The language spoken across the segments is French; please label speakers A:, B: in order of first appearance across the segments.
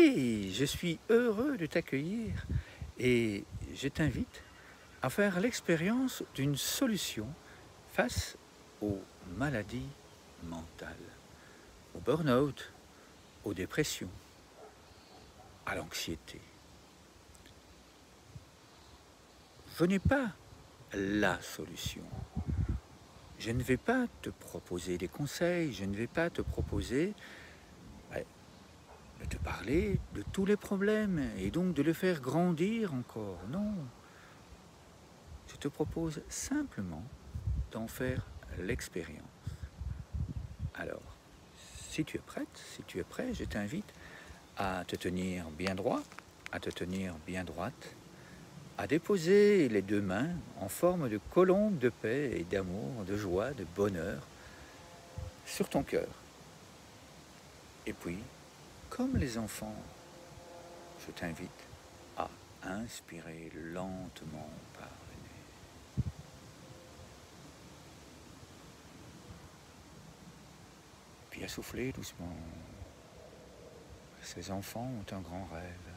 A: Oui, je suis heureux de t'accueillir et je t'invite à faire l'expérience d'une solution face aux maladies mentales, au burn-out, aux dépressions, à l'anxiété. Je n'ai pas la solution. Je ne vais pas te proposer des conseils, je ne vais pas te proposer de te parler de tous les problèmes et donc de le faire grandir encore. Non, je te propose simplement d'en faire l'expérience. Alors, si tu es prête, si tu es prêt, je t'invite à te tenir bien droit, à te tenir bien droite, à déposer les deux mains en forme de colombe de paix et d'amour, de joie, de bonheur sur ton cœur. Et puis, comme les enfants, je t'invite à inspirer lentement par le nez. Puis à souffler doucement. Ces enfants ont un grand rêve.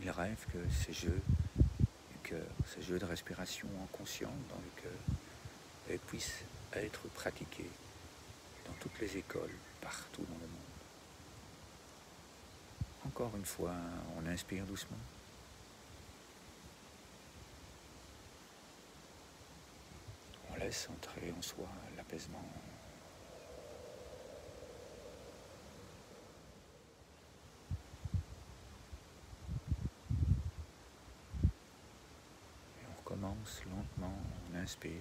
A: Ils rêvent que ces jeux du cœur, ces jeux de respiration inconsciente dans le cœur, puissent être pratiqués dans toutes les écoles, partout dans le monde. Encore une fois, on inspire doucement. On laisse entrer en soi l'apaisement. Et on recommence lentement, on inspire.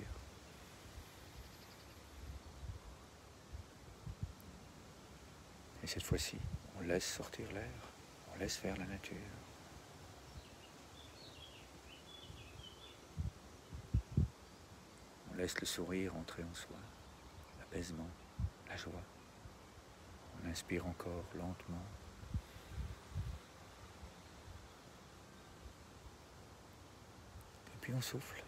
A: Et cette fois-ci, on laisse sortir l'air, on laisse faire la nature. On laisse le sourire entrer en soi, l'apaisement, la joie. On inspire encore lentement. Et puis on souffle.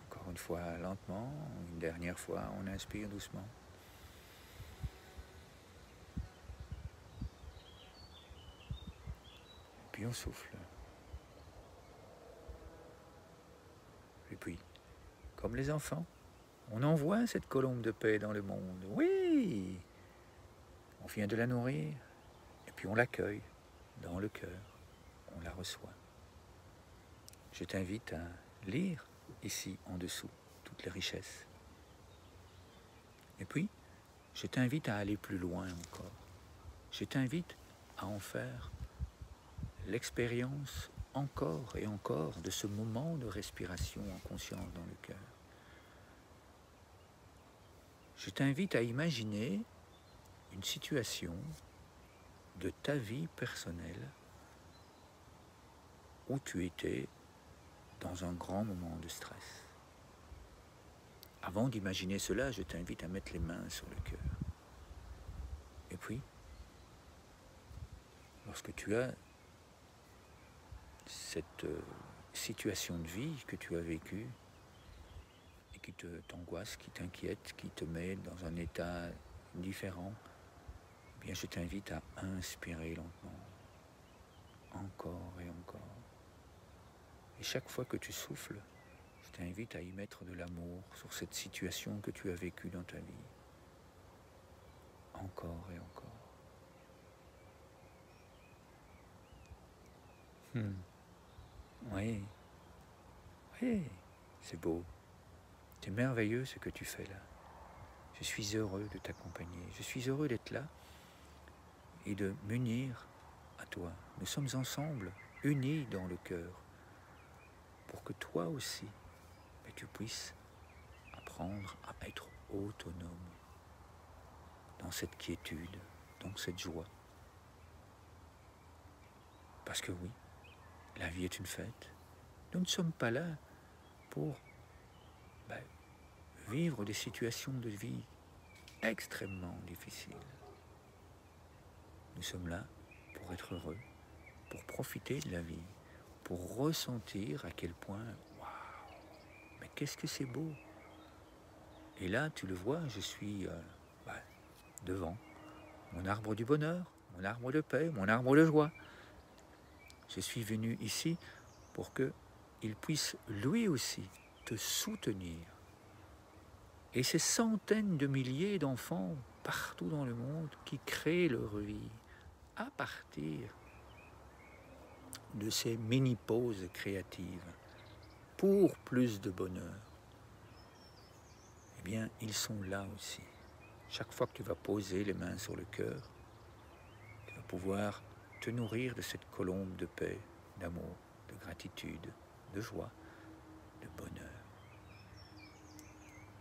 A: Encore une fois lentement, une dernière fois, on inspire doucement. Et puis on souffle. Et puis, comme les enfants, on envoie cette colombe de paix dans le monde. Oui! On vient de la nourrir, et puis on l'accueille dans le cœur. On la reçoit. Je t'invite à lire ici en dessous toutes les richesses. Et puis, je t'invite à aller plus loin encore. Je t'invite à en faire l'expérience encore et encore de ce moment de respiration en conscience dans le cœur. Je t'invite à imaginer une situation de ta vie personnelle où tu étais dans un grand moment de stress. Avant d'imaginer cela, je t'invite à mettre les mains sur le cœur. Et puis, lorsque tu as cette situation de vie que tu as vécue et qui t'angoisse, qui t'inquiète, qui te met dans un état différent, eh bien je t'invite à inspirer lentement, encore et encore. Et chaque fois que tu souffles, je t'invite à y mettre de l'amour sur cette situation que tu as vécue dans ta vie. Encore et encore. Oui, oui, c'est beau. C'est merveilleux ce que tu fais là. Je suis heureux de t'accompagner. Je suis heureux d'être là et de m'unir à toi. Nous sommes ensemble, unis dans le cœur, pour que toi aussi, tu puisses apprendre à être autonome dans cette quiétude, dans cette joie. Parce que oui, la vie est une fête. Nous ne sommes pas là pour vivre des situations de vie extrêmement difficiles. Nous sommes là pour être heureux, pour profiter de la vie, pour ressentir à quel point, waouh, mais qu'est-ce que c'est beau! Et là, tu le vois, je suis devant mon arbre du bonheur, mon arbre de paix, mon arbre de joie. Je suis venu ici pour qu'il puisse lui aussi te soutenir. Et ces centaines de milliers d'enfants partout dans le monde qui créent leur vie à partir de ces mini-pauses créatives pour plus de bonheur, eh bien, ils sont là aussi. Chaque fois que tu vas poser les mains sur le cœur, tu vas pouvoir te nourrir de cette colombe de paix, d'amour, de gratitude, de joie, de bonheur.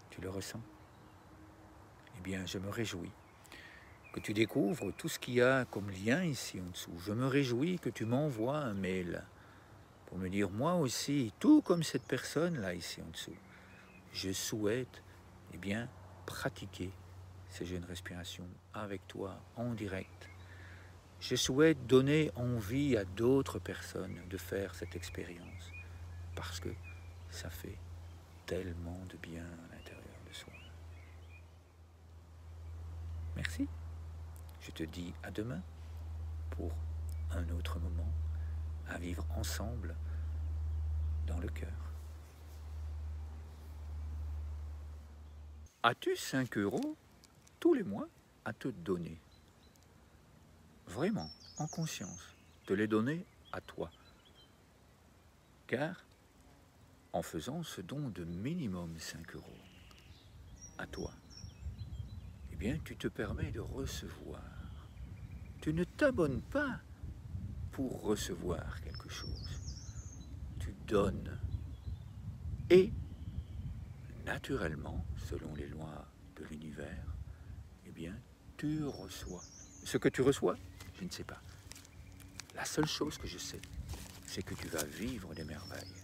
A: Tu le ressens? Eh bien, je me réjouis que tu découvres tout ce qu'il y a comme lien ici en dessous. Je me réjouis que tu m'envoies un mail pour me dire, moi aussi, tout comme cette personne-là ici en dessous, je souhaite pratiquer ces jeunes respirations avec toi en direct. Je souhaite donner envie à d'autres personnes de faire cette expérience parce que ça fait tellement de bien à l'intérieur de soi. Merci. Je te dis à demain pour un autre moment à vivre ensemble dans le cœur. As-tu 5 € tous les mois à te donner? Vraiment, en conscience, te les donner à toi. Car en faisant ce don de minimum 5 € à toi, eh bien tu te permets de recevoir. Tu ne t'abonnes pas pour recevoir quelque chose. Tu donnes. Et naturellement, selon les lois de l'univers, eh bien, tu reçois. Ce que tu reçois, je ne sais pas. La seule chose que je sais, c'est que tu vas vivre des merveilles.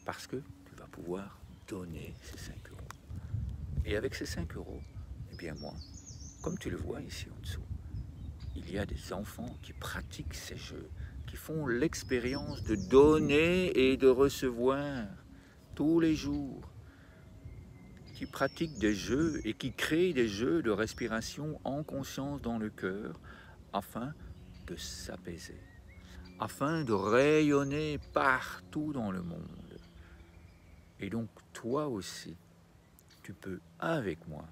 A: Parce que tu vas pouvoir donner ces 5 €. Et avec ces 5 €, eh bien moi, comme tu le vois ici en dessous, il y a des enfants qui pratiquent ces jeux, qui font l'expérience de donner et de recevoir tous les jours, qui pratiquent des jeux et qui créent des jeux de respiration en conscience dans le cœur afin de s'apaiser, afin de rayonner partout dans le monde. Et donc toi aussi, tu peux avec moi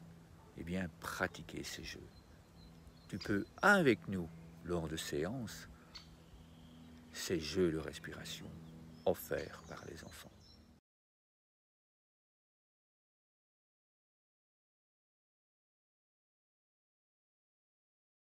A: pratiquer ces jeux. Tu peux avec nous, lors de séances, ces jeux de respiration offerts par les enfants.